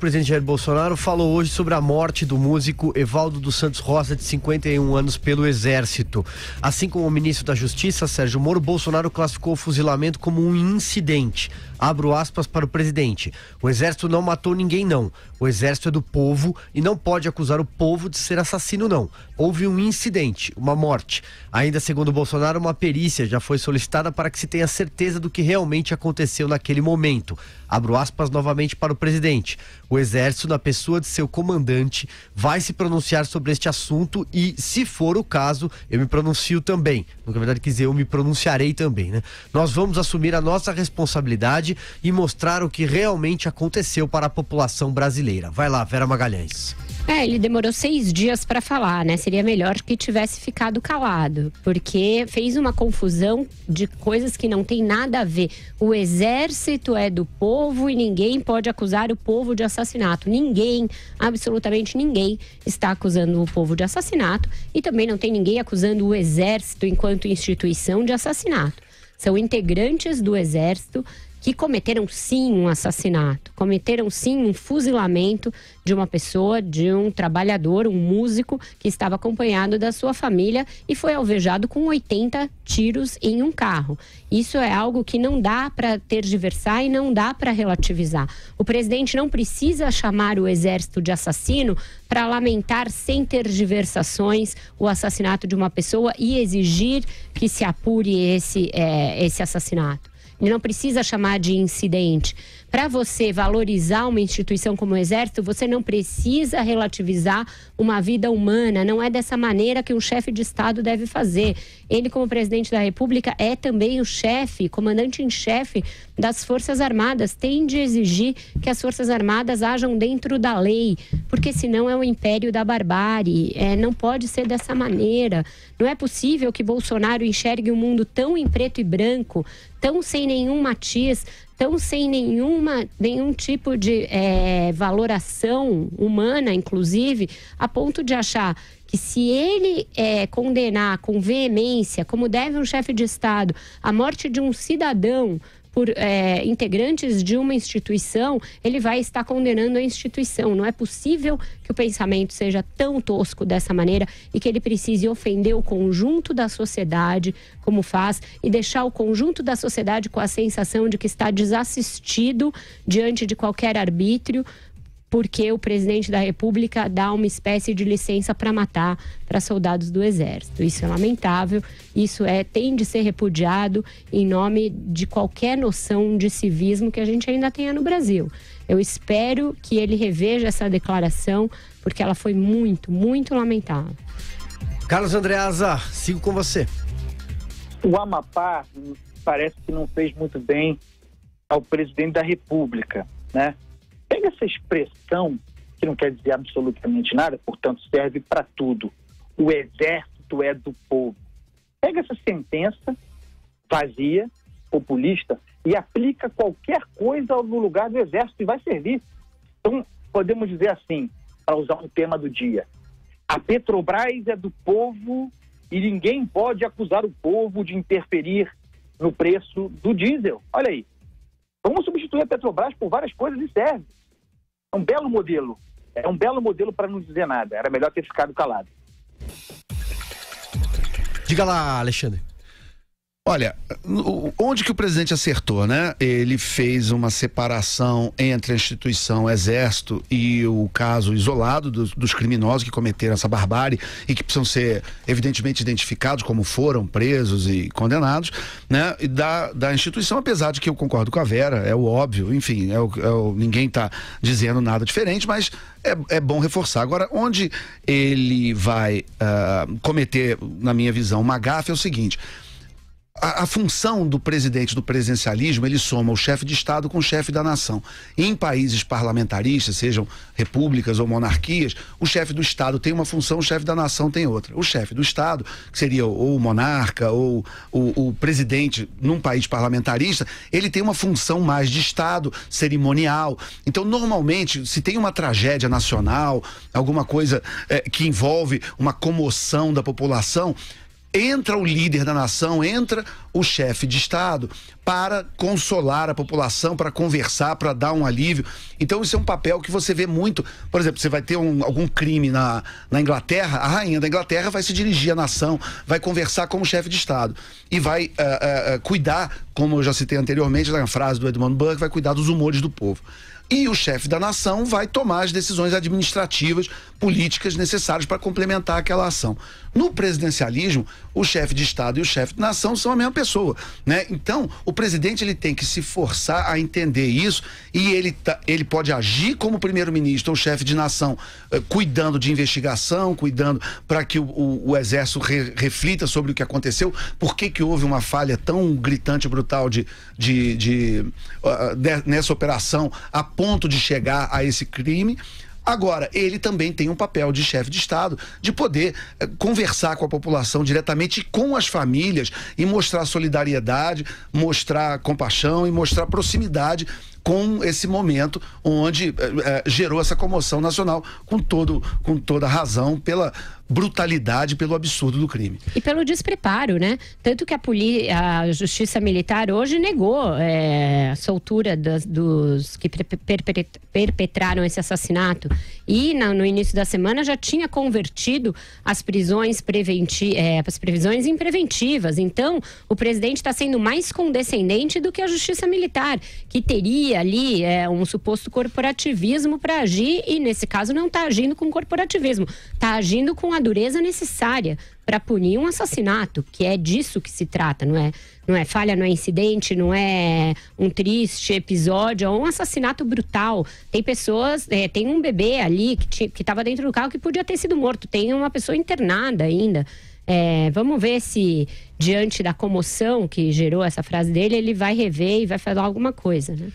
presidente Jair Bolsonaro falou hoje sobre a morte do músico Evaldo dos Santos Rosa, de 51 anos, pelo Exército. Assim como o ministro da Justiça, Sérgio Moro, Bolsonaro classificou o fuzilamento como um incidente. Abro aspas para o presidente: o Exército não matou ninguém, não. O Exército é do povo e não pode acusar o povo de ser assassino, não. Houve um incidente, uma morte. Ainda segundo Bolsonaro, uma perícia já foi solicitada para que se tenha certeza do que realmente aconteceu naquele momento. Abro aspas novamente para o presidente: o Exército, na pessoa de seu comandante, vai se pronunciar sobre este assunto e, se for o caso, eu me pronuncio também. Na verdade, quer dizer, eu me pronunciarei também, né? Nós vamos assumir a nossa responsabilidade e mostrar o que realmente aconteceu para a população brasileira. Vai lá, Vera Magalhães. Ele demorou 6 dias para falar, né? Seria melhor que tivesse ficado calado, porque fez uma confusão de coisas que não tem nada a ver. O Exército é do povo e ninguém pode acusar o povo de assassinato. Ninguém, absolutamente ninguém, está acusando o povo de assassinato, e também não tem ninguém acusando o Exército enquanto instituição de assassinato. São integrantes do Exército que cometeram sim um assassinato, cometeram sim um fuzilamento de uma pessoa, de um trabalhador, um músico que estava acompanhado da sua família e foi alvejado com 80 tiros em um carro. Isso é algo que não dá para tergiversar e não dá para relativizar. O presidente não precisa chamar o Exército de assassino para lamentar sem tergiversações o assassinato de uma pessoa e exigir que se apure esse assassinato. Ele não precisa chamar de incidente. Para você valorizar uma instituição como o Exército, você não precisa relativizar uma vida humana. Não é dessa maneira que um chefe de Estado deve fazer. Ele, como presidente da República, é também o chefe, comandante em chefe das Forças Armadas. Tem de exigir que as Forças Armadas ajam dentro da lei, porque senão é o império da barbárie. Não pode ser dessa maneira. Não é possível que Bolsonaro enxergue o mundo tão em preto e branco, tão sem nenhum matiz, tão sem nenhum tipo de valoração humana, inclusive, a ponto de achar que se ele condenar com veemência, como deve um chefe de Estado, a morte de um cidadão por integrantes de uma instituição, ele vai estar condenando a instituição. Não é possível que o pensamento seja tão tosco dessa maneira e que ele precise ofender o conjunto da sociedade, como faz, e deixar o conjunto da sociedade com a sensação de que está desassistido diante de qualquer arbítrio, porque o presidente da República dá uma espécie de licença para matar para soldados do Exército. Isso é lamentável, isso tem de ser repudiado em nome de qualquer noção de civismo que a gente ainda tenha no Brasil. Eu espero que ele reveja essa declaração, porque ela foi muito, muito lamentável. Carlos Andreasa, sigo com você. O Amapá parece que não fez muito bem ao presidente da República, né? Pega essa expressão, que não quer dizer absolutamente nada, portanto serve para tudo. O Exército é do povo. Pega essa sentença vazia, populista, e aplica qualquer coisa no lugar do Exército e vai servir. Então, podemos dizer assim, para usar um tema do dia: a Petrobras é do povo e ninguém pode acusar o povo de interferir no preço do diesel. Olha aí. Vamos substituir a Petrobras por várias coisas e serve. É um belo modelo. É um belo modelo para não dizer nada. Era melhor ter ficado calado. Diga lá, Alexandre. Olha, onde que o presidente acertou, né? Ele fez uma separação entre a instituição Exército e o caso isolado dos criminosos que cometeram essa barbárie e que precisam ser evidentemente identificados como foram presos e condenados, né? E da instituição, apesar de que eu concordo com a Vera, é o óbvio, enfim, ninguém está dizendo nada diferente, mas é bom reforçar. Agora, onde ele vai cometer, na minha visão, uma gafe é o seguinte: a função do presidente do presidencialismo, ele soma o chefe de Estado com o chefe da nação. Em países parlamentaristas, sejam repúblicas ou monarquias, o chefe do Estado tem uma função, o chefe da nação tem outra. O chefe do Estado, que seria ou o monarca ou o presidente num país parlamentarista, ele tem uma função mais de Estado, cerimonial. Então, normalmente, se tem uma tragédia nacional, alguma coisa que envolve uma comoção da população, entra o líder da nação, entra o chefe de Estado para consolar a população, para conversar, para dar um alívio. Então isso é um papel que você vê muito. Por exemplo, você vai ter algum crime na Inglaterra, a rainha da Inglaterra vai se dirigir à nação, vai conversar como chefe de Estado e vai cuidar, como eu já citei anteriormente na frase do Edmund Burke, vai cuidar dos humores do povo. E o chefe da nação vai tomar as decisões administrativas, políticas necessárias para complementar aquela ação. No presidencialismo, o chefe de Estado e o chefe de nação são a mesma pessoa, né? Então, o presidente ele tem que se forçar a entender isso e ele pode agir como primeiro-ministro ou chefe de nação, cuidando de investigação, cuidando para que o exército reflita sobre o que aconteceu, por que houve uma falha tão gritante e brutal nessa operação a ponto de chegar a esse crime. Agora, ele também tem um papel de chefe de Estado, de poder conversar com a população diretamente, com as famílias, e mostrar solidariedade, mostrar compaixão e mostrar proximidade com esse momento onde gerou essa comoção nacional, com toda razão, pela brutalidade, pelo absurdo do crime. E pelo despreparo, né? Tanto que a Justiça Militar hoje negou a soltura dos que perpetraram esse assassinato. E no início da semana já tinha convertido as prisões em preventivas. Então, o presidente está sendo mais condescendente do que a Justiça Militar, que teria ali um suposto corporativismo para agir, e nesse caso não está agindo com corporativismo, está agindo com a dureza necessária para punir um assassinato, que é disso que se trata, não é falha, não é incidente, não é um triste episódio, é um assassinato brutal. Tem pessoas, tem um bebê ali que estava dentro do carro que podia ter sido morto, tem uma pessoa internada ainda. Vamos ver se, diante da comoção que gerou essa frase dele, ele vai rever e vai falar alguma coisa, né?